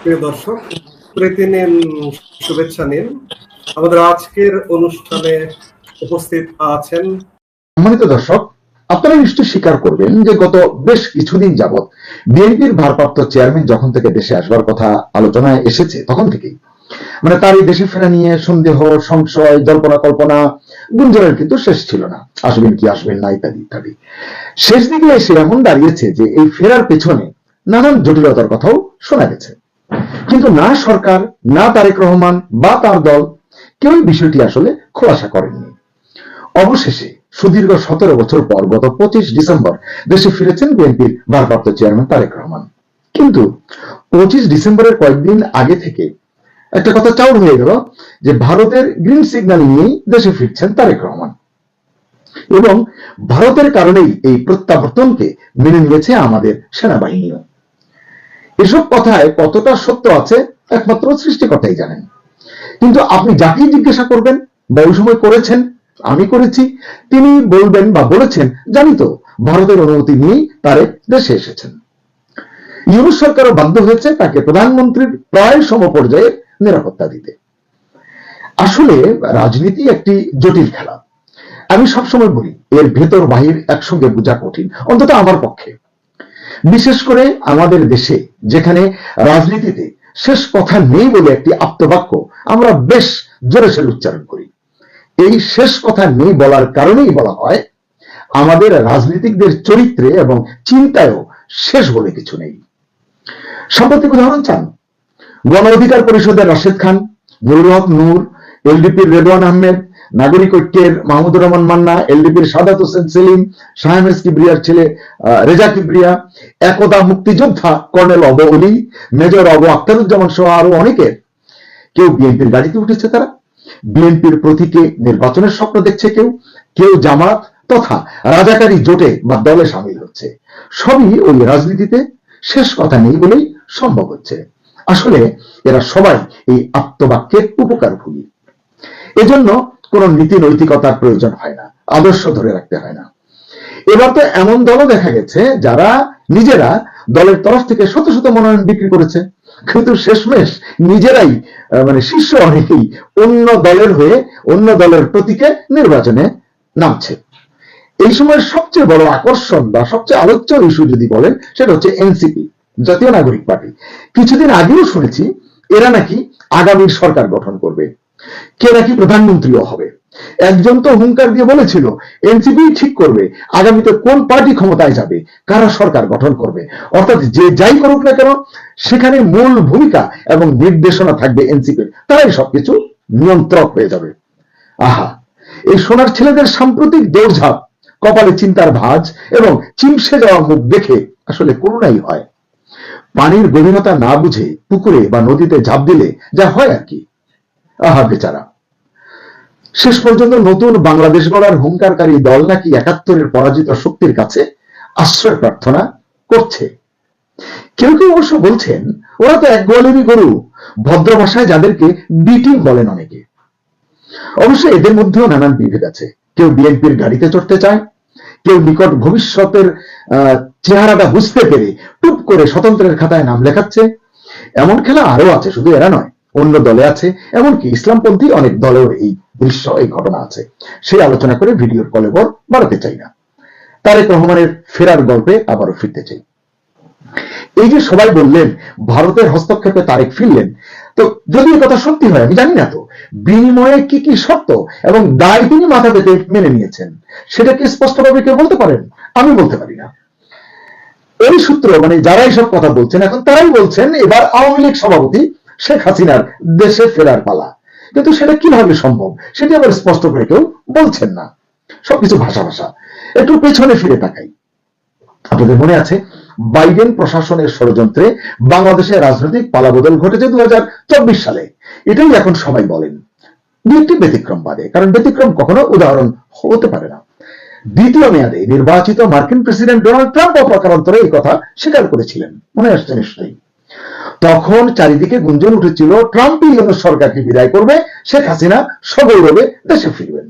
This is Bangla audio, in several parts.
প্রিয় দর্শক, প্রীতি নিন, শুভেচ্ছা নিন। আমাদের আজকের অনুষ্ঠানে উপস্থিত আছেন সম্মানিত দর্শক, আপনারা নিশ্চয়ই স্বীকার করবেন যে গত বেশ কিছুদিন যাবৎ বিএনপির ভারপ্রাপ্ত চেয়ারম্যান যখন থেকে দেশে আসবার কথা আলোচনায় এসেছে তখন থেকেই তার এই দেশে ফেরা নিয়ে সন্দেহ, সংশয়, জল্পনা কল্পনা, গুঞ্জনের কিন্তু শেষ ছিল না। আসবেন কি আসবেন না ইত্যাদি ইত্যাদি। শেষ দিকে এসে এমন দাঁড়িয়েছে যে এই ফেরার পেছনে নানান জটিলতার কথাও শোনা গেছে, কিন্তু না সরকার, না তারেক রহমান বা তার দল কেউই বিষয়টি আসলে খোলাসা করেননি। অবশেষে সুদীর্ঘ 17 বছর পর গত 25 ডিসেম্বর দেশে ফিরেছেন বিএনপির ভারপ্রাপ্ত চেয়ারম্যান তারেক রহমান। কিন্তু 25 ডিসেম্বরের কয়েকদিন আগে থেকে একটা কথা চাউর হয়ে গেল যে ভারতের গ্রিন সিগন্যাল নিয়েই দেশে ফিরছেন তারেক রহমান, এবং ভারতের কারণেই এই প্রত্যাবর্তনকে মেনে নিয়েছে আমাদের সেনাবাহিনীও। এসব কথায় কতটা সত্য আছে একমাত্র সৃষ্টিকর্তাই জানেন। কিন্তু আপনি যাকেই জিজ্ঞাসা করবেন বা ওই সময় করেছেন, আমি করেছি, তিনি বলবেন বা বলেছেন, জানি তো, ভারতের অনুমতি নিয়েই তারেক দেশে এসেছেন। ইউনূস সরকারও বাধ্য হয়েছে তাকে প্রধানমন্ত্রীর প্রায় সমপর্যায়ে নিরাপত্তা দিতে। আসলে রাজনীতি একটি জটিল খেলা। আমি সবসময় বলি এর ভেতর বাহির একসঙ্গে বোঝা কঠিন, অন্তত আমার পক্ষে। বিশেষ করে আমাদের দেশে, যেখানে রাজনীতিতে শেষ কথা নেই বলে একটি আপ্তবাক্য আমরা বেশ জোরে সোরে উচ্চারণ করি। এই শেষ কথা নেই বলার কারণেই বলা হয় আমাদের রাজনীতিকদের চরিত্রে এবং চিন্তায়ও শেষ বলে কিছু নেই। সাম্প্রতিক উদাহরণ চান? গণ অধিকার পরিষদের রাশেদ খান, নুরুল হক নূর, এলডিপির রেদওয়ান আহমেদ, নাগরিক ঐক্যের মাহমুদুর রহমান মান্না, এলডিপির সাদাত হোসেন সেলিম, শাহমেজ কিবরিয়ার ছেলে রেজা কিবরিয়া, একদা মুক্তিযোদ্ধা colonel of Oli, major of Akhtaruzzaman সহ আরো অনেকের কেউ বিএনপির গাড়িতে উঠেছে, তারা বিএনপির প্রতীকে নির্বাচনের স্বপ্ন দেখছে, কেউ জামাত তথা রাজাকারী জোটে বা দলে সামিল হচ্ছে। সবই ওই রাজনীতিতে শেষ কথা নেই বলেই সম্ভব হচ্ছে। আসলে এরা সবাই এই আত্মবাক্যের উপকারভোগী। এজন্য কোন নীতি নৈতিকতার প্রয়োজন হয় না, আদর্শ ধরে রাখতে হয় না। এবার তো এমন দলও দেখা গেছে যারা নিজেরা দলের তরফ থেকে শত শত মনোনয়ন বিক্রি করেছে, কিন্তু শেষমেশ নিজেরাই শীর্ষ অনেকেই অন্য দলের হয়ে অন্য দলের প্রতীকে নির্বাচনে নামছে। এই সময়ের সবচেয়ে বড় আকর্ষণ বা সবচেয়ে আলোচ্য ইস্যু যদি বলেন, সেটা হচ্ছে এনসিপি, জাতীয় নাগরিক পার্টি। কিছুদিন আগেও শুনেছি এরা নাকি আগামীর সরকার গঠন করবে, কে নাকি প্রধানমন্ত্রীও হবে। একজন তো হুঙ্কার দিয়ে বলেছিল এনসিপি ঠিক করবে আগামীতে কোন পার্টি ক্ষমতায় যাবে, কারা সরকার গঠন করবে। অর্থাৎ যে যাই করুক না কেন সেখানে মূল ভূমিকা এবং নির্দেশনা থাকবে এনসিপির, তারাই সবকিছু নিয়ন্ত্রক হয়ে যাবে। আহা, এই সোনার ছেলেদের সাম্প্রতিক দৌড়ঝাঁপ, কপালে চিন্তার ভাঁজ এবং চিমসে যাওয়া মুখ দেখে আসলে করুণাই হয়। পানির গভীরতা না বুঝে পুকুরে বা নদীতে ঝাঁপ দিলে যা হয় আর কি। আহা বেচারা। শেষ পর্যন্ত নতুন বাংলাদেশ গড়ার হুঙ্কারকারী দল নাকি ৭১-এর পরাজিত শক্তির কাছে আশ্রয় প্রার্থনা করছে। কেউ কেউ অবশ্য বলছেন ওরা তো এক গোয়ালেরই গরু, ভদ্র ভাষায় যাদেরকে বি টিম বলেন অনেকে। অবশ্য এদের মধ্যেও নানান বিভেদ আছে। কেউ বিএনপির গাড়িতে চড়তে চায়, কেউ নিকট ভবিষ্যতের চেহারাটা বুঝতে পেরে টুপ করে স্বতন্ত্রের খাতায় নাম লেখাচ্ছে। এমন খেলা আরো আছে, শুধু এরা নয়, অন্য দলে আছে, এমনকি ইসলামপন্থী অনেক দলেও এই দৃশ্য, এই ঘটনা আছে। সেই আলোচনা করে ভিডিওর কলেবর বাড়াতে চাই না। তারেক রহমানের ফেরার গল্পে আবারও ফিরতে চাই। এই যে সবাই বললেন ভারতের হস্তক্ষেপে তারেক ফিরলেন, তো যদি এই কথা সত্যি হয়, আমি জানি না তো বিনিময়ে কি কি শর্ত এবং দায় তিনি মাথা পেতে মেনে নিয়েছেন, সেটা কি স্পষ্টভাবে কেউ বলতে পারেন? আমি বলতে পারি না। এই সূত্র যারা এইসব কথা বলছেন এখন তারাই বলছেন এবার আওয়ামী লীগ সভাপতি শেখ হাসিনার দেশে ফেরার পালা, কিন্তু সেটা কিভাবে সম্ভব সেটি আবার স্পষ্ট করে কেউ বলছেন না। সবকিছু ভাষা ভাষা। একটু পেছনে ফিরে তাকাই। আপনাদের মনে আছে বাইডেন প্রশাসনের ষড়যন্ত্রে বাংলাদেশের রাজনৈতিক পালাবদল ঘটেছে 2024 সালে। এটাই এখন সবাই বলেন, দু একটি ব্যতিক্রম বাদে, কারণ ব্যতিক্রম কখনো উদাহরণ হতে পারে না। দ্বিতীয় মেয়াদে নির্বাচিত মার্কিন প্রেসিডেন্ট ডোনাল্ড ট্রাম্প অপ্রকারান্তরে এই কথা স্বীকার করেছিলেন, মনে আসছে নিশ্চয়ই। তখন চারিদিকে গুঞ্জন উঠেছিল ট্রাম্পই ইউনূস সরকারকে বিদায় করবে, শেখ হাসিনা সগৌরবে দেশে ফিরবেন।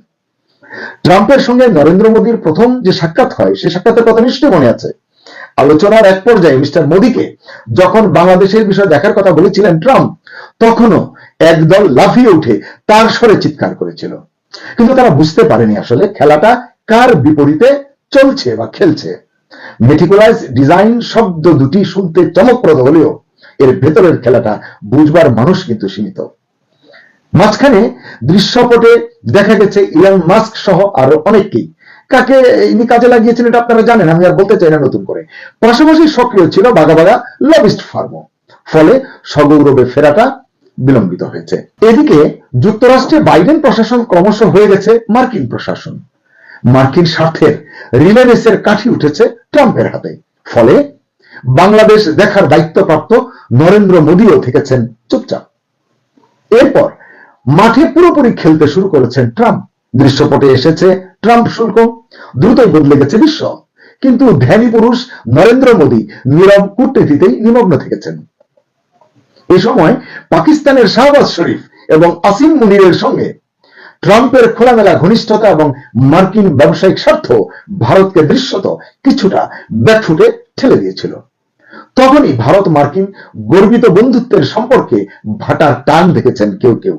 ট্রাম্পের সঙ্গে নরেন্দ্র মোদীর প্রথম যে সাক্ষাৎ হয়, সে সাক্ষাতের কথা নিশ্চয়ই মনে আছে। আলোচনার এক পর্যায়ে মিস্টার মোদীকে যখন বাংলাদেশের বিষয়ে দেখার কথা বলেছিলেন ট্রাম্প, তখনও একদল লাফিয়ে উঠে তার স্বরে চিৎকার করেছিল। কিন্তু তারা বুঝতে পারেনি আসলে খেলাটা কার বিপরীতে চলছে বা খেলছে। মেটিকুলাস ডিজাইন শব্দ দুটি শুনতে চমকপ্রদ হলেও এর ভেতরের খেলাটা বুঝবার মানুষ কিন্তু সীমিত। মাঝখানে দৃশ্যপটে দেখা গেছে ইলন মাস্ক সহ আরো অনেককেই। কাকে ইনি কাজে লাগিয়েছেন এটা আপনারা জানেন, আমি আর বলতে চাই না নতুন করে। পাশাপাশি সক্রিয় ছিল বাঘা বাঘা লবিস্ট ফার্মও। ফলে সগৌরবে ফেরাটা বিলম্বিত হয়েছে। এদিকে যুক্তরাষ্ট্রে বাইডেন প্রশাসন ক্রমশ হয়ে গেছে মার্কিন প্রশাসন। মার্কিন স্বার্থের রিলে রেসের কাঠি উঠেছে ট্রাম্পের হাতে। ফলে বাংলাদেশ দেখার দায়িত্বপ্রাপ্ত নরেন্দ্র মোদীও থেকেছেন চুপচাপ। এরপর মাঠে পুরোপুরি খেলতে শুরু করেছেন ট্রাম্প। দৃশ্যপটে এসেছে ট্রাম্প শুল্ক, দ্রুতই বদলে গেছে বিশ্ব। কিন্তু ধ্যানী পুরুষ নরেন্দ্র মোদী নীরব কূটনীতিতেই নিমগ্ন থেকেছেন। এ সময় পাকিস্তানের শাহবাজ শরীফ এবং আসিম মুনিরের সঙ্গে ট্রাম্পের খোলামেলা ঘনিষ্ঠতা এবং মার্কিন ব্যবসায়িক স্বার্থ ভারতকে দৃশ্যত কিছুটা ব্যাকফুটে ঠেলে দিয়েছিল। তখনই ভারত মার্কিন গর্বিত বন্ধুত্বের সম্পর্কে ভাটার টান দেখেছেন কেউ কেউ।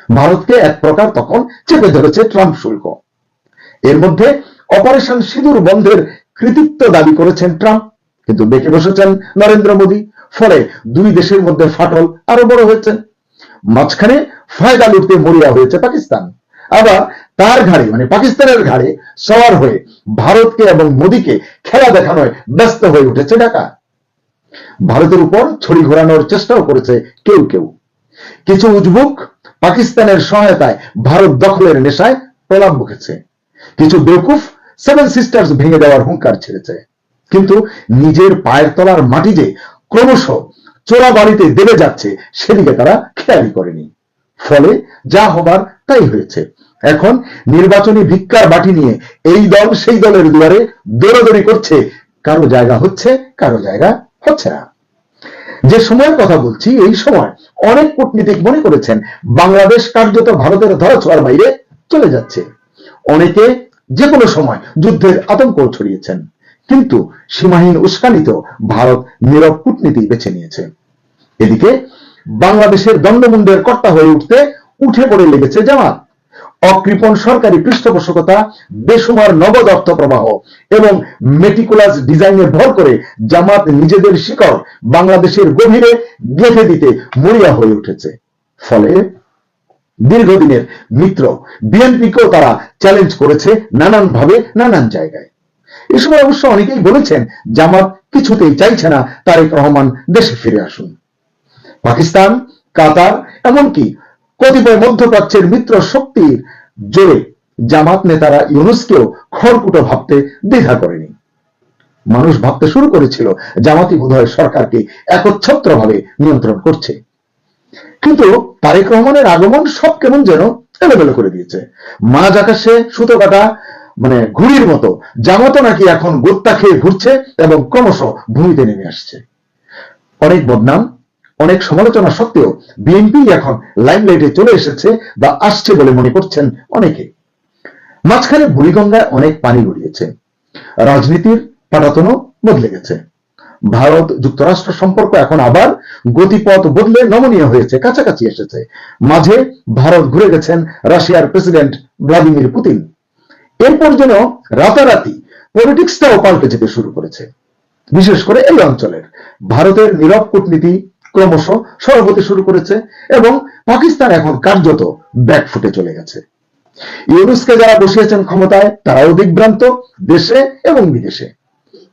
ভারতকে এক প্রকার তখন চেপে ধরেছে ট্রাম্প শুল্ক। এর মধ্যে অপারেশন সিঁদুর বন্ধের কৃতিত্ব দাবি করেছেন ট্রাম্প, কিন্তু বেঁকে বসেছেন নরেন্দ্র মোদী। ফলে দুই দেশের মধ্যে ফাটল আরো বড় হয়েছে। মাঝখানে ফায়দা লুটতে মরিয়া হয়েছে পাকিস্তান। আবার তার ঘাড়ে মানে পাকিস্তানের ঘাড়ে সওয়ার হয়ে ভারতকে এবং মোদীকে খেলা দেখানোয় ব্যস্ত হয়ে উঠেছে ঢাকা। ভারতের উপর ছড়ি ঘোরানোর চেষ্টাও করেছে কেউ কেউ। কিছু উজবুক পাকিস্তানের সহায়তায় ভারত দখলের নেশায় প্রলাপ বকেছে। কিছু বেকুফ সেভেন সিস্টার্স ভেঙে দেওয়ার হুঙ্কার ছেড়েছে। কিন্তু নিজের পায়ের তলার মাটি যে ক্রমশ চোরা বাড়িতে দেবে যাচ্ছে সেদিকে তারা খেয়ালই করেনি। ফলে যা হবার তাই হয়েছে। এখন নির্বাচনী ভিক্ষার বাটি নিয়ে এই দল সেই দলের দুয়ারে দৌড়াদৌড়ি করছে। কারো জায়গা হচ্ছে, কারো জায়গা হচ্ছে না। যে সময়ের কথা বলছি, এই সময় অনেক কূটনীতিক মনে করেছেন বাংলাদেশ কার্যত ভারতের ধরাছোঁয়ার বাইরে চলে যাচ্ছে। অনেকে যে কোনো সময় যুদ্ধের আতঙ্ক ছড়িয়েছেন। কিন্তু সীমাহীন উস্কানিতেও ভারত নীরব কূটনীতি বেছে নিয়েছে। এদিকে বাংলাদেশের দণ্ডমুণ্ডের কর্তা হয়ে উঠে পড়ে লেগেছে জামাত। অকৃপণ সরকারি পৃষ্ঠপোষকতা, বেসুমার নগদ অর্থ প্রবাহ এবং মেটিকুলাস ডিজাইনে ভর করে জামাত নিজেদের শিকড় বাংলাদেশের গভীরে গেঁথে দিতে মরিয়া হয়ে উঠেছে। ফলে দীর্ঘদিনের মিত্র বিএনপিকেও তারা চ্যালেঞ্জ করেছে নানানভাবে, নানান জায়গায়। এ সময় অবশ্য অনেকেই বলেছেন জামাত কিছুতেই চাইছে না তারেক রহমান দেশে ফিরে আসুন। পাকিস্তান, কাতার, এমনকি কতিপয় মধ্যপ্রাচ্যের মিত্র শক্তির জোরে জামাত নেতারা ইউনূসকেও খড়কুটো ভাবতে দ্বিধা করেনি। মানুষ ভাবতে শুরু করেছিল জামাতই বোধহয় সরকারকে একচ্ছত্রভাবে নিয়ন্ত্রণ করছে। কিন্তু তারেক রহমানের আগমন সব কেমন যেন এলোমেলো করে দিয়েছে। মাঝ আকাশে সুতো কাটা ঘুড়ির মতো জামাতও নাকি এখন গোত্তা খেয়ে ঘুরছে এবং ক্রমশ ভূমিতে নেমে আসছে। অনেক বদনাম, অনেক সমালোচনা সত্ত্বেও বিএনপি এখন লাইমলাইটে চলে এসেছে বা আসছে বলে মনে করছেন অনেকে। মাঝখানে বুড়িগঙ্গায় অনেক পানি গড়িয়েছে, রাজনীতির পাটাতনও বদলে গেছে। ভারত যুক্তরাষ্ট্র সম্পর্ক এখন আবার গতিপথ বদলে নমনীয় হয়েছে, কাছাকাছি এসেছে। মাঝে ভারত ঘুরে গেছেন রাশিয়ার প্রেসিডেন্ট ভ্লাদিমির পুতিন। এরপর যেন রাতারাতি পলিটিক্সটাও পাল্টে যেতে শুরু করেছে। বিশেষ করে এই অঞ্চলের ভারতের নীরব কূটনীতি ক্রমশ সরব হতে শুরু করেছে এবং পাকিস্তান এখন কার্যত ব্যাকফুটে চলে গেছে। ইউনূসকে যারা বসিয়েছেন ক্ষমতায় তারাও দিগ্ভ্রান্ত, দেশে এবং বিদেশে।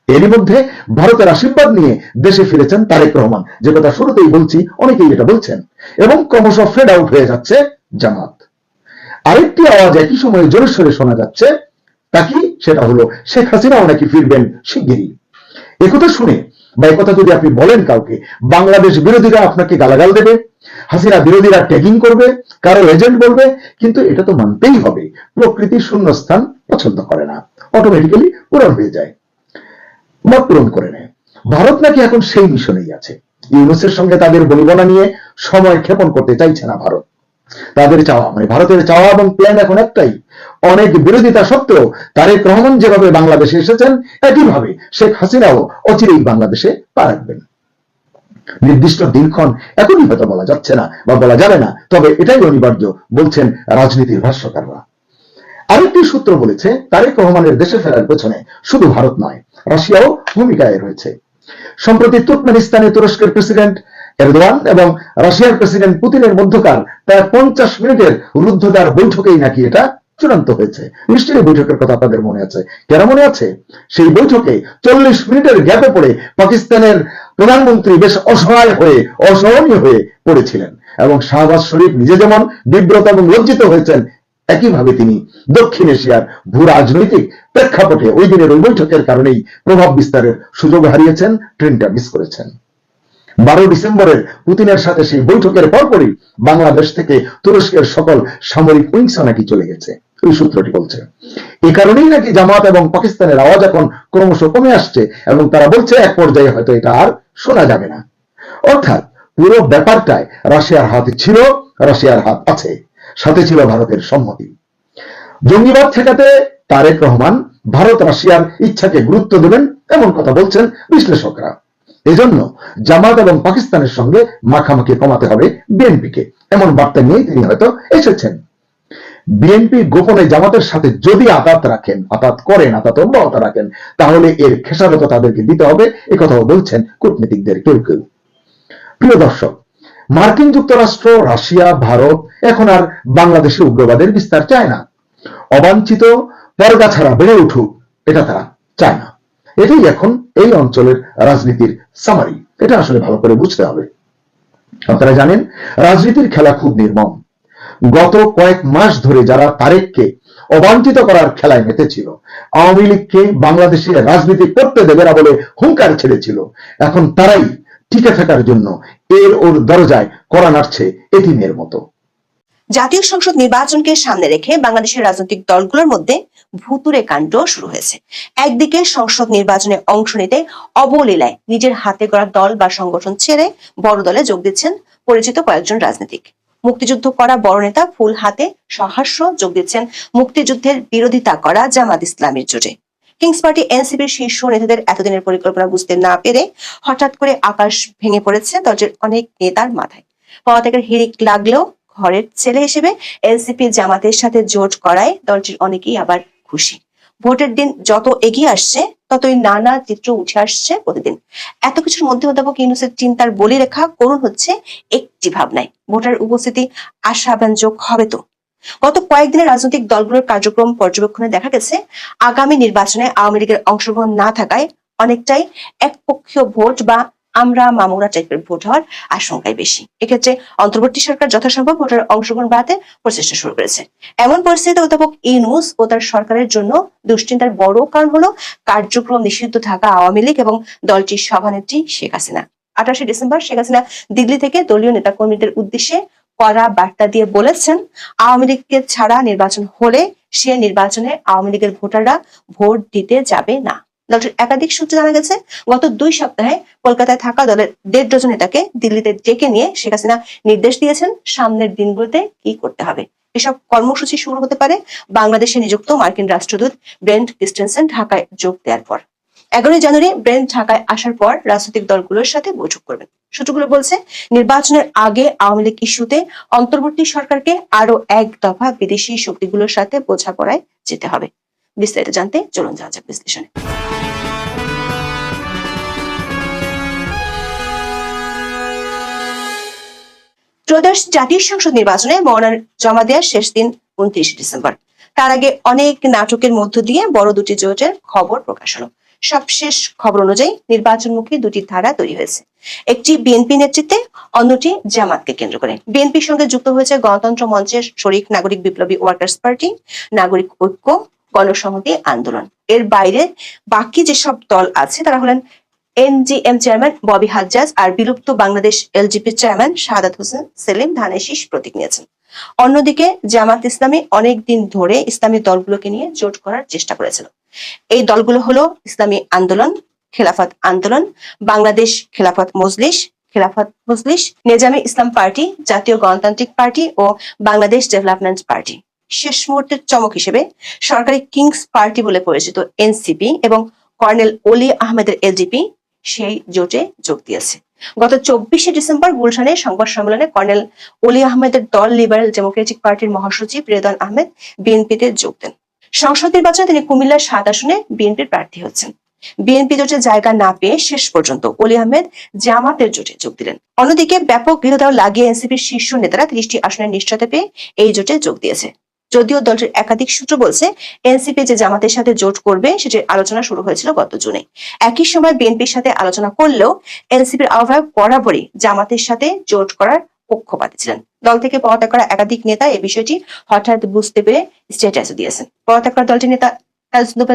এরই মধ্যে ভারতের আশীর্বাদ নিয়ে দেশে ফিরেছেন তারেক রহমান, যে কথা শুরুতেই বলছি, অনেকেই এটা বলছেন, এবং ক্রমশ ফেড আউট হয়ে যাচ্ছে জামাত। আরেকটি আওয়াজ একই সময়ে জোরে সোরে শোনা যাচ্ছে, তা কি? সেটা হলো শেখ হাসিনাও নাকি ফিরবেন শিগগিরই। একথা শুনে বা একথা যদি আপনি বলেন কাউকে, বাংলাদেশ বিরোধীরা আপনাকে গালাগাল দেবে, হাসিনা বিরোধীরা ট্যাগিং করবে, কারো এজেন্ট বলবে। কিন্তু এটা তো মানতেই হবে, প্রকৃতি শূন্যস্থান পছন্দ করে না, অটোমেটিক্যালি পূরণ হয়ে যায়, মত পূরণ করে নেয়। ভারত নাকি এখন সেই মিশনেই আছে। ইউনূসের সঙ্গে তাদের বনিবনা নিয়ে সময় ক্ষেপণ করতে চাইছে না ভারত। তাদের চাওয়া ভারতের চাওয়া এবং প্ল্যান এখন একটাই, অনেক বিরোধিতা সত্ত্বেও তারেক রহমান যেভাবে বাংলাদেশে এসেছেন, একইভাবে শেখ হাসিনাও অচিরেই বাংলাদেশে পা রাখবেন। নির্দিষ্ট দিনক্ষণ এখনই হয়তো বলা যাচ্ছে না বা বলা যাবে না, তবে এটাই অনিবার্য বলছেন রাজনীতির ভাষ্যকাররা। আরেকটি সূত্র বলেছে, তারেক রহমানের দেশে ফেরার পেছনে শুধু ভারত নয়, রাশিয়াও ভূমিকায় রয়েছে। সম্প্রতি তুর্কমেনিস্তানে তুরস্কের প্রেসিডেন্ট এরদোয়ান এবং রাশিয়ার প্রেসিডেন্ট পুতিনের মধ্যকার প্রায় 50 মিনিটের রুদ্ধদ্বার বৈঠকেই নাকি এটা চূড়ান্ত হয়েছে। নিশ্চয়ই বৈঠকের কথা আপনাদের মনে আছে। কেন মনে আছে? সেই বৈঠকে 40 মিনিটের গ্যাপে পড়ে পাকিস্তানের প্রধানমন্ত্রী বেশ অসহায় হয়ে অসহনীয় হয়ে পড়েছিলেন এবং শাহবাজ শরীফ নিজে যেমন বিব্রত এবং লজ্জিত হয়েছেন, একইভাবে তিনি দক্ষিণ এশিয়ার ভূ রাজনৈতিক প্রেক্ষাপটে ওই দিনের ওই বৈঠকের কারণেই প্রভাব বিস্তারের সুযোগ হারিয়েছেন, ট্রেনটা মিস করেছেন। 12 ডিসেম্বরের পুতিনের সাথে সেই বৈঠকের পরপরই বাংলাদেশ থেকে তুরস্কের সকল সামরিক উইংসও নাকি চলে গেছে, ওই সূত্রটি বলছে। এই কারণেই নাকি জামাত এবং পাকিস্তানের আওয়াজ এখন ক্রমশ কমে আসছে এবং তারা বলছে এক পর্যায়ে হয়তো এটা আর শোনা যাবে না। অর্থাৎ পুরো ব্যাপারটায় রাশিয়ার হাত ছিল, রাশিয়ার হাত আছে, সাথে ছিল ভারতের সম্মতি। জঙ্গিবাদ ঠেকাতে তারেক রহমান ভারত রাশিয়ার ইচ্ছাকে গুরুত্ব দেবেন এমন কথা বলছেন বিশ্লেষকরা। এজন্য জামাত এবং পাকিস্তানের সঙ্গে মাখামাখি কমাতে হবে বিএনপিকে, এমন বার্তা নিয়ে তিনি হয়তো এসেছেন। বিএনপি গোপনে জামাতের সাথে যদি আঘাত অব্যাহত রাখেন, তাহলে এর খেসারত তাদেরকে দিতে হবে, এ কথাও বলছেন কূটনীতিকদের কেউ কেউ। প্রিয় দর্শক, মার্কিন যুক্তরাষ্ট্র, রাশিয়া, ভারত এখন আর বাংলাদেশে উগ্রবাদের বিস্তার চায় না। অবাঞ্ছিত পরগাছাড়া বেড়ে উঠুক, এটা তারা চায় না। এটাই এখন এই অঞ্চলের রাজনীতির সামারি। এটা আসলে ভালো করে বুঝতে হবে। আপনারা জানেন, রাজনীতির খেলা খুব নির্মম। গত কয়েক মাস ধরে যারা তারেককে অবাঞ্ছিত করার খেলায় মেতেছিল, আওয়ামী লীগকে বাংলাদেশে রাজনীতি করতে দেবে না বলে হুঙ্কার ছেড়েছিল, এখন তারাই টিকে থাকার জন্য ওর দরজায় কড়া নাড়ছে এতিমের মতো। জাতীয় সংসদ নির্বাচনকে সামনে রেখে বাংলাদেশের রাজনৈতিক দলগুলোর মধ্যে ভুতুরে কাণ্ড শুরু হয়েছে। একদিকে সংসদ নির্বাচনে অংশ নিতে অবলীলায় নিজের হাতে গড়া দল বা সংগঠন ছেড়ে বড় দলে যোগ দিচ্ছেন পরিচিত কয়েকজন রাজনীতিক। মুক্তিযুদ্ধ করা বড় নেতা ফুল হাতে সহাস্য যোগ দিচ্ছেন মুক্তিযুদ্ধের বিরোধিতা করা জামাত ইসলামীর জোটে। কিংস পার্টি এনসিপির শীর্ষ নেতাদের এতদিনের পরিকল্পনা বুঝতে না পেরে হঠাৎ করে আকাশ ভেঙে পড়েছে দলটির অনেক নেতার মাথায়। পদত্যাগের হিড়িক লাগলেও ঘরের ছেলে হিসেবে এনসিপি জামাতের সাথে জোট করায় দলটির অনেকেই আবার খুশি। ভোটের দিন যত এগিয়ে আসছে, ততই নানা চিত্র উঠে আসছে প্রতিদিন। এত কিছুর মধ্যে অধ্যাপক ইউনূসের চিন্তার বলিরেখা করুণ হচ্ছে একটি ভাবনায়, ভোটার উপস্থিতি আশাব্যঞ্জক হবে তো। গত কয়েকদিনের রাজনৈতিক দলগুলোর কার্যক্রম পর্যবেক্ষণে দেখা গেছে, আগামী নির্বাচনে আওয়ামী লীগের অংশগ্রহণ না থাকায় অনেকটাই একপক্ষীয় ভোট বা আমরা মামুরা টাইপের ভোট হওয়ার আশঙ্কাই বেশি। এক্ষেত্রে অন্তর্বর্তী সরকার যথাসম্ভব ভোটার অংশগ্রহণ বাড়াতে প্রচেষ্টা শুরু করেছে। এমন পরিস্থিতিতে অধ্যাপক ইউনূস ও তার সরকারের জন্য দুশ্চিন্তার বড় কারণ হলো কার্যক্রম নিষিদ্ধ থাকা আওয়ামী লীগ এবং দলটির সভানেত্রী শেখ হাসিনা। 28 ডিসেম্বর শেখ হাসিনা দিল্লি থেকে দলীয় নেতাকর্মীদের উদ্দেশ্যে কড়া বার্তা দিয়ে বলেছেন, আওয়ামী লীগকে ছাড়া নির্বাচন হলে সে নির্বাচনে আওয়ামী লীগের ভোটাররা ভোট দিতে যাবে না। দলটির একাধিক সূত্রে জানা গেছে, গত 2 সপ্তাহে কলকাতায় থাকা দলের 1.5 ডজন নেতাকে দিল্লিতে ডেকে নিয়ে শেখ হাসিনা নির্দেশ দিয়েছেন সামনের দিনগুলোতে কি করতে হবে। এসব কর্মসূচি শুরু হতে পারে বাংলাদেশে নিযুক্ত মার্কিন রাষ্ট্রদূত ব্রেন্ট ক্রিস্টেনসেন ঢাকায় যোগ দেওয়ার পর। 11 জানুয়ারি ব্রেন্ট ঢাকায় আসার পর রাজনৈতিক দলগুলোর সাথে বৈঠক করবেন। সূত্রগুলো বলছে, নির্বাচনের আগে আওয়ামী লীগ ইস্যুতে অন্তর্বর্তী সরকারকে আরো এক দফা বিদেশি শক্তিগুলোর সাথে বোঝাপড়ায় যেতে হবে। বিস্তারিত জানতে চলুন যাওয়া যাক বিশ্লেষণে। ত্রয়োদশ জাতীয় সংসদ নির্বাচনে মনোনয়ন জমা দেওয়ার শেষ দিন 29 ডিসেম্বর। তার আগে অনেক নাটকের মধ্য দিয়ে বড় দুটি জোটের খবর প্রকাশ হলো। সবশেষ খবর অনুযায়ী নির্বাচনমুখী দুটি ধারা তৈরি হয়েছে, একটি বিএনপি নেতৃত্বে, অন্যটি জামাতকে কেন্দ্র করে। বিএনপির সঙ্গে যুক্ত হয়েছে গণতন্ত্র মঞ্চের শরিক নাগরিক বিপ্লবী ওয়ার্কার্স পার্টি, নাগরিক ঐক্য, গণসংহতি আন্দোলন। এর বাইরে বাকি যেসব দল আছে তারা হলেন এনজিএম চেয়ারম্যান ববি হাজ্জাজ আর বিলুপ্ত বাংলাদেশ এলজিপি চেয়ারম্যান শাহাদাত হোসেন সেলিম ধানের শীষ প্রতীক নিয়েছেন। অন্যদিকে জামাত ইসলামী অনেক দিন ধরে ইসলামী দলগুলোকে নিয়ে জোট করার চেষ্টা করেছিল। এই দলগুলো হলো ইসলামী আন্দোলন, খেলাফত আন্দোলন, বাংলাদেশ খেলাফত মজলিস, নেজামে ইসলাম পার্টি, জাতীয় গণতান্ত্রিক পার্টি ও বাংলাদেশ ডেভেলপমেন্ট পার্টি। শেষ মুহূর্তের চমক হিসেবে সরকারি কিংস পার্টি বলে পরিচিত এনসিপি এবং কর্নেল অলি আহমেদের এলডিপি সেই জোটে যোগ দিয়েছে। গত 24শে ডিসেম্বর গুলশানে সংবাদ সম্মেলনে কর্নেল অলি আহমেদের দল লিবারেল ডেমোক্রেটিক পার্টির মহাসচিব রেদওয়ান আহমেদ বিএনপিতে যোগ দেন। সংসদ নির্বাচনে তিনি কুমিল্লার 7 আসনে বিএনপির প্রার্থী হচ্ছেন। বিএনপি জোটে জায়গা না পেয়ে শেষ পর্যন্ত অলি আহমেদ জামাতের জোটে যোগ দিলেন। অন্যদিকে ব্যাপক গৃহদাহ লাগিয়ে এনসিপির শীর্ষ নেতারা 30টি আসনের নিশ্চয়তা পেয়ে এই জোটে যোগ দিয়েছে। যদিও দলটির একাধিক সূত্র বলছে এনসিপি যে জামাতের সাথে জোট করবে সেটির আলোচনা শুরু হয়েছিল গত জুনে। একই সময় বিএনপির সাথে আলোচনা করলেও এনসিপির আহ্বায়ক বরাবরই জামাতের সাথে জোট করার পক্ষপাতী ছিলেন। দল থেকে পদত্যাগ করা একাধিক নেতা এই বিষয়টি হঠাৎ বুঝতে পেরে স্ট্যাটাসও দিয়েছেন। পদত্যাগ করা দলটির নেতা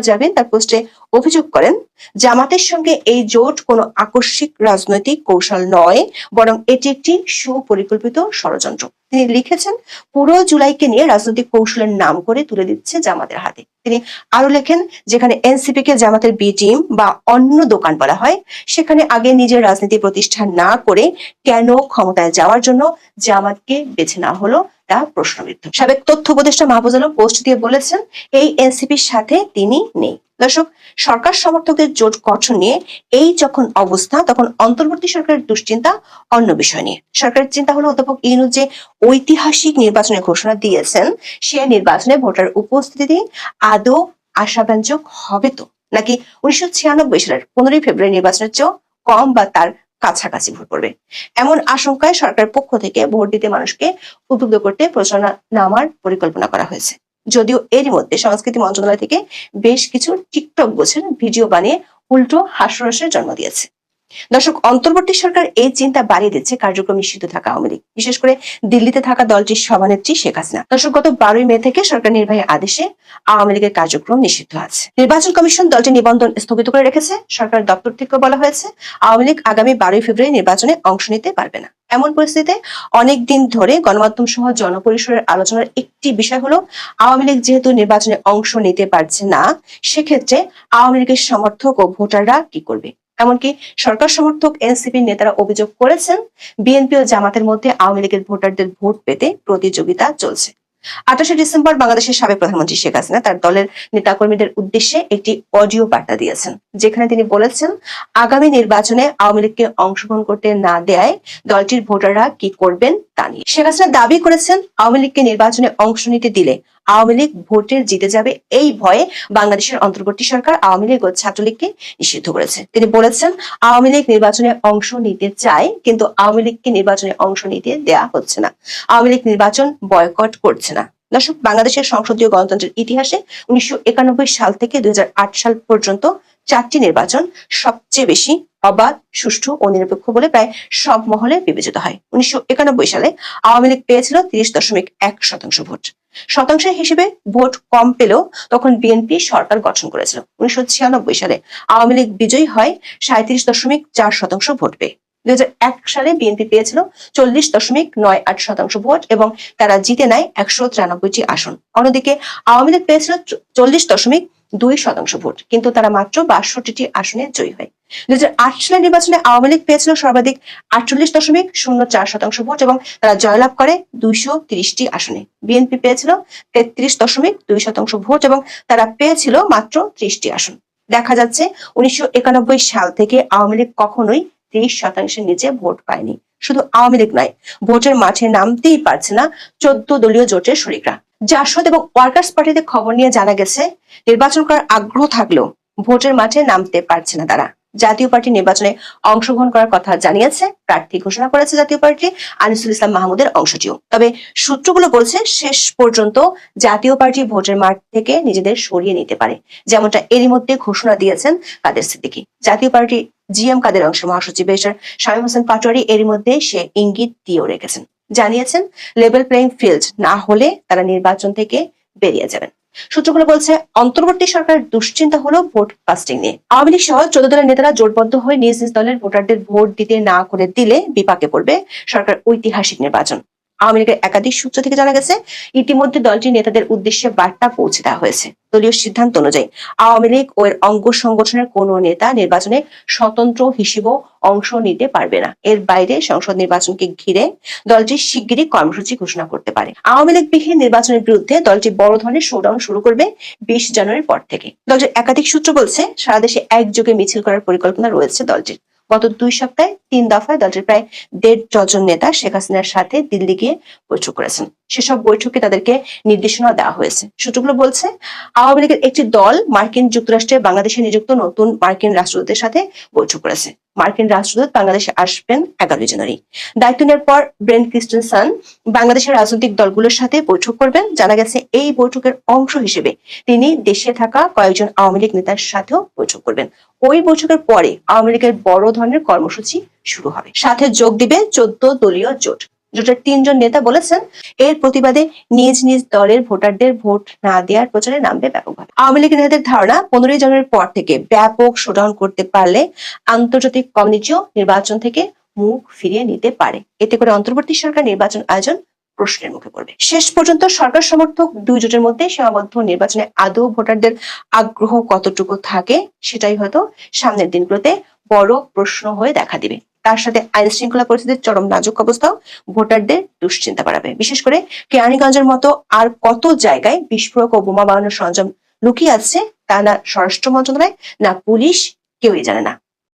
জাবেন তার পোস্টে অভিযোগ করেন, জামাতের সঙ্গে এই জোট কোনো আকস্মিক রাজনৈতিক কৌশল নয়, বরং এটি একটি সুপরিকল্পিত ষড়যন্ত্র। তিনি লিখেছেন, পুরো জুলাইকে নিয়ে রাজনৈতিক কৌশলের নাম করে তুলে দিচ্ছে জামাতের হাতে। তিনি আরো লেখেন, যেখানে এনসিপি কে জামাতের বি টিম বা অন্য দোকান বলা হয়, সেখানে আগে নিজের রাজনীতি প্রতিষ্ঠা না করে কেন ক্ষমতায় যাওয়ার জন্য জামাতকে বেছে নেওয়া হলো তা প্রশ্নবিদ্ধ। সাবেক তথ্য উপদেষ্টা মাহফুজ আলম পোস্ট দিয়ে বলেছেন, এই এনসিপির সাথে তিনি নেই। দর্শক, সরকার সমর্থকদের জোট গঠন নিয়ে এই যখন অবস্থা, তখন অন্তর্বর্তী সরকারের দুশ্চিন্তা অন্য বিষয় নিয়ে। সরকারের চিন্তা হলো অধ্যাপক ইউনূস যে ঐতিহাসিক নির্বাচনের ঘোষণা দিয়েছেন, সে নির্বাচনে ভোটার উপস্থিতি আদৌ আশাব্যঞ্জক হবে তো, নাকি 1996 সালের 15 ফেব্রুয়ারি নির্বাচনের চেয়েও কম বা তার কাছাকাছি ভোট পড়বে। এমন আশঙ্কায় সরকারের পক্ষ থেকে ভোট দিতে মানুষকে উদ্বুদ্ধ করতে প্রচারণা নামার পরিকল্পনা করা হয়েছে। যদিও এরই মধ্যে সংস্কৃতি মন্ত্রণালয় থেকে বেশ কিছু টিকটক গোছের ভিডিও বানিয়ে উল্টো হাস্যরসের জন্ম দিয়েছে। দর্শক, অন্তর্বর্তী সরকার এই চিন্তা বাড়িয়ে দিচ্ছে কার্যক্রম নিষিদ্ধ থাকা আওয়ামী লীগ, বিশেষ করে দিল্লিতে থাকা দলটির সভানেত্রী শেখ হাসিনা। দর্শক, গত 12 মে থেকে সরকার নির্বাহী আদেশে আওয়ামী লীগের কার্যক্রম নিষিদ্ধ আছে। নির্বাচন কমিশন দলটির নিবন্ধন স্থগিত করে রেখেছে। সরকার দপ্তর থেকে বলা হয়েছে, আওয়ামী লীগ আগামী 12 ফেব্রুয়ারি নির্বাচনে অংশ নিতে পারবে না। এমন পরিস্থিতিতে অনেকদিন ধরে গণমাধ্যম সহ জনপরিসরের আলোচনার একটি বিষয় হলো, আওয়ামী লীগ যেহেতু নির্বাচনে অংশ নিতে পারছে না, সেক্ষেত্রে আওয়ামী লীগের সমর্থক ও ভোটাররা কি করবে। এমনকি সরকার সমর্থক এনসিপি নেতারা অভিযোগ করেছেন, বিএনপি ও জামাতের মধ্যে আওয়ামী লীগের ভোটারদের ভোট পেতে প্রতিযোগিতা চলছে। 28শে ডিসেম্বর বাংলাদেশের সাবেক প্রধানমন্ত্রী শেখ হাসিনা তার দলের নেতাকর্মীদের উদ্দেশ্যে একটি অডিও বার্তা দিয়েছেন, যেখানে তিনি বলেছেন, আগামী নির্বাচনে আওয়ামী লীগকে অংশগ্রহণ করতে না দেয় দলটির ভোটাররা কি করবেন তা নিয়ে। শেখ হাসিনা দাবি করেছেন, আওয়ামী লীগকে নির্বাচনে অংশ নিতে দিলে আওয়ামী লীগ ভোটে জিতে যাবে, এই ভয়ে বাংলাদেশের অন্তর্বর্তী সরকার আওয়ামী লীগ ও ছাত্রলীগকে নিষিদ্ধ করেছে। তিনি বলেছেন, আওয়ামী লীগ নির্বাচনে অংশ নিতে চায়, কিন্তু আওয়ামী লীগকে নির্বাচনে অংশ নিতে দেয়া হচ্ছে না। আওয়ামী লীগ নির্বাচন বয়কট করছে না। দর্শক, বাংলাদেশের সংসদীয় গণতন্ত্রের ইতিহাসে 1991 সাল থেকে 2008 সাল পর্যন্ত 4টি নির্বাচন সবচেয়ে বেশি অবাধ, সুষ্ঠু ও নিরপেক্ষ বলে প্রায় সব মহলে বিবেচিত হয়। 1991 সালে আওয়ামী লীগ পেয়েছিল 30.1% ভোট। শতাংশের হিসেবে ভোট কম পেলেও তখন বিএনপি সরকার গঠন করেছিল। 1996 সালে আওয়ামী লীগ বিজয়ী হয় 37.4% ভোট পেয়ে। 2001 সালে বিএনপি পেয়েছিল 40.98% ভোট এবং তারা জিতে নেয় 193টি আসন। অন্যদিকে আওয়ামী লীগ পেয়েছিল 40.2% ভোট, কিন্তু তারা মাত্র 62টি আসনে জয়ী হয়। 2008 সালের নির্বাচনে আওয়ামী লীগ পেয়েছিল সর্বাধিক 48.04% ভোট এবং তারা জয়লাভ করে 230টি আসনে। বিএনপি পেয়েছিল 33.2% ভোট এবং তারা পেয়েছিল মাত্র 30টি আসন। দেখা যাচ্ছে 1991 সাল থেকে আওয়ামী লীগ কখনোই 30% নিচে ভোট পায়নি। শুধু আওয়ামী লীগ নয়, ভোটের মাঠে নামতেই পারছে না 14 দলীয় জোটের শরিকরা। জাসদ এবং ওয়ার্কার্স পার্টিতে খবর নিয়ে জানা গেছে, নির্বাচন করার আগ্রহ থাকলেও ভোটের মাঠে নামতে পারছে না তারা। জাতীয় পার্টি নির্বাচনে অংশগ্রহণ করার কথা জানিয়েছে, প্রার্থী ঘোষণা করেছে জাতীয় পার্টি আনিসুল ইসলাম মাহমুদের অংশটিও। তবে সূত্রগুলো বলছে, শেষ পর্যন্ত জাতীয় পার্টি ভোটের মাঠ থেকে নিজেদের সরিয়ে নিতে পারে, যেমনটা এরই মধ্যে ঘোষণা দিয়েছেন কাদের সিদ্দিকী। জাতীয় পার্টি জিএম কাদের অংশ মহাসচিব শামীম হোসেন পাটোয়ারি এরই মধ্যে সে ইঙ্গিত দিয়েও রেখেছেন, জানিয়েছেন লেভেল প্লেইং ফিল্ড না হলে তারা নির্বাচন থেকে বেরিয়ে যাবেন। সূত্রগুলো বলছে, অন্তর্বর্তী সরকারের দুশ্চিন্তা হলো ভোট কাস্টিং নিয়ে। আওয়ামী লীগ সহ 14 দলের নেতারা জোটবদ্ধ হয়ে নিজ নিজ দলের ভোটারদের ভোট দিতে না করে দিলে বিপাকে পড়বে সরকার ঐতিহাসিক নির্বাচন। আওয়ামী লীগের একাধিক সূত্র থেকে জানা গেছে, ইতিমধ্যে দলটির নেতাদের উদ্দেশ্যে বার্তা পৌঁছে দেওয়া হয়েছে। দলীয় সিদ্ধান্ত অনুযায়ী আওয়ামী লীগ ও এর অঙ্গ সংগঠনের কোন নেতা নির্বাচনে স্বতন্ত্র হিসেবেও অংশ নিতে পারবে না। এর বাইরে সংসদ নির্বাচনকে ঘিরে দলটি শিগগিরই কর্মসূচি ঘোষণা করতে পারে। আওয়ামী লীগ বিহীন নির্বাচনের বিরুদ্ধে দলটি বড় ধরনের শোডাউন শুরু করবে 20 জানুয়ারির পর থেকে। দলটির একাধিক সূত্র বলছে, সারা দেশে একযোগে মিছিল করার পরিকল্পনা রয়েছে দলটির। গত 2 সপ্তাহে 3 দফায় দলটির প্রায় 1.5 ডজন নেতা শেখ হাসিনার সাথে দিল্লি গিয়ে বৈঠক করেছেন। সেসব বৈঠকে তাদেরকে নির্দেশনা দেওয়া হয়েছে। সূত্রগুলো বলছে, আওয়ামী লীগের একটি দল মার্কিন যুক্তরাষ্ট্রে বাংলাদেশে নিযুক্ত নতুন মার্কিন রাষ্ট্রদূতের সাথে বৈঠক করেছে। মার্কিন রাষ্ট্রদূত বাংলাদেশে আসবেন 11 জানুয়ারি। দায়িত্ব নেওয়ার পর ব্রেন্ট ক্রিস্টেনসন বাংলাদেশের রাজনৈতিক দলগুলোর সাথে বৈঠক করবেন। জানা গেছে, এই বৈঠকের অংশ হিসেবে তিনি দেশে থাকা কয়েকজন আওয়ামী লীগ নেতার সাথেও বৈঠক করবেন। ওই বৈঠকের পরে আওয়ামী লীগের বড় ধরনের কর্মসূচি শুরু হবে। সাথে যোগ দিবে 14 দলীয় জোট। জোটের 3 জন নেতা বলেছেন, এর প্রতিবাদে নিজ নিজ দলের ভোটারদের ভোট না দেওয়ার প্রচারে নামবে ব্যাপকভাবে। আওয়ামী লীগের নেতাদের ধারণা, 15 জানুয়ারির পর থেকে ব্যাপক শোডাউন করতে পারলে আন্তর্জাতিক কমিউনিটিও নির্বাচন থেকে মুখ ফিরিয়ে নিতে পারে। এতে করে অন্তর্বর্তী সরকার নির্বাচন আয়োজন প্রশ্নের মুখে পড়বে। শেষ পর্যন্ত সরকার সমর্থক 2 জোটের মধ্যে সীমাবদ্ধ নির্বাচনে আদৌ ভোটারদের আগ্রহ কতটুকু থাকে, সেটাই হয়তো সামনের দিনগুলোতে বড় প্রশ্ন হয়ে দেখা দিবে। তার সাথে আইন শৃঙ্খলা পরিস্থিতির চরম নাজুক অবস্থাও ভোটারদের দুশ্চিন্তা বাড়াবে। বিশেষ করে কেরানীগঞ্জের মতো আর কত জায়গায় বিস্ফোরক ও বোমা বানানোর সরঞ্জাম লুকিয়ে আছে তা না স্বরাষ্ট্র মন্ত্রণালয় না পুলিশ কেউই জানে না।